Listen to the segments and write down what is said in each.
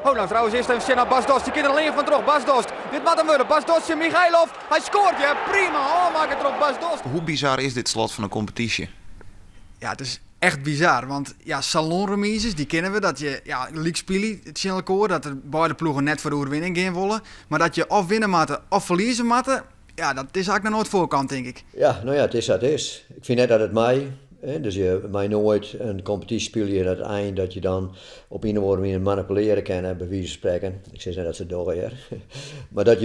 Oh, nou trouwens eerst even naar Bas Dost. Die kinderen alleen van terug. Bas Dost. Dit moet hem worden. Bas Dost, Michailov. Hij scoort, ja. Prima. Oh, maak het erop, Bas Dost. Hoe bizar is dit slot van een competitie? Ja, het is echt bizar. Want ja, salonremises, die kennen we. Dat je, ja, league spelen, het is heel dat er beide ploegen net voor de overwinning gaan willen. Maar dat je of winnen matten of verliezen matten, ja, dat is eigenlijk nog nooit voorkant, denk ik. Ja, nou ja, het is wat het is. Ik vind net dat het mij. Dus je mij nooit een competitie speel je aan het eind dat je dan op een of andere manier manipuleren kan, bij wijze van spreken. Ik zeg net dat ze door hier. Maar dat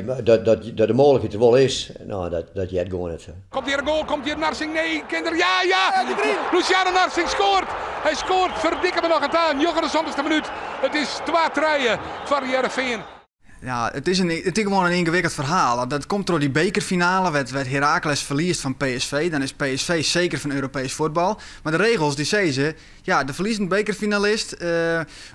de mogelijkheid er wel is, nou, dat je het gewoon niet. Komt hier een goal, komt hier Narsing? Nee, kinderen, ja! Luciano Narsing scoort! Hij scoort, verdikken we nog het aan. Jochen de 20e minuut. Het is 2-3 voor Heerenveen. Ja, het is gewoon een ingewikkeld verhaal. Dat komt door die bekerfinale, werd Heracles verliest van PSV. Dan is PSV zeker van Europees voetbal. Maar de regels die zeggen, ja, de verliezend bekerfinalist,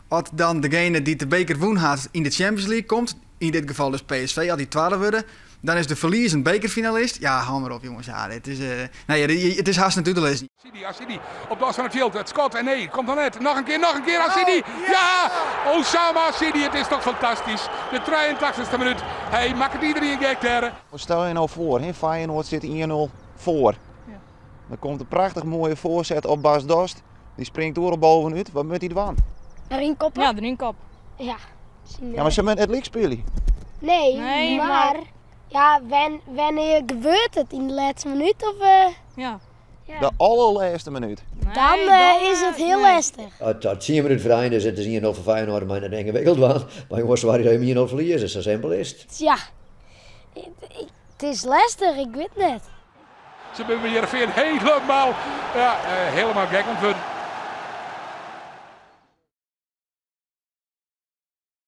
als dan degene die de beker woen had in de Champions League komt, in dit geval dus PSV, als die 12 worden, dan is de verliezend bekerfinalist. Ja, hou maar op jongens. Ja, het is haast natuurlijk lezen. Assidi op de as van het veld. Het schot en nee, komt dan net. Nog een keer Assidi. Ja! Osama Assidi, het is toch fantastisch. De 83e minuut. Hij maakt het iedereen gek daar. Wat stel je nou voor? Feyenoord zit 1-0 voor. Ja. Dan komt een prachtig mooie voorzet op Bas Dost. Die springt door op bovenuit. Wat moet hij doen? Erin koppen? Ja, erin kop. Ja. Ja, maar ze met het leek spelen. Nee, maar ja, wanneer gebeurt het? In de laatste minuut of? Ja. De allerlaatste minuut. Dan is het heel lastig. Het 10 minuten vrij is het 1-0 voor Feyenoord, maar dat ingewikkeld was. Maar jongens, waar je 1-0 verliezen, zo simpel is het. Ja, het is lastig, ik weet net. Ze hebben Heerenveen helemaal gek ontworpen.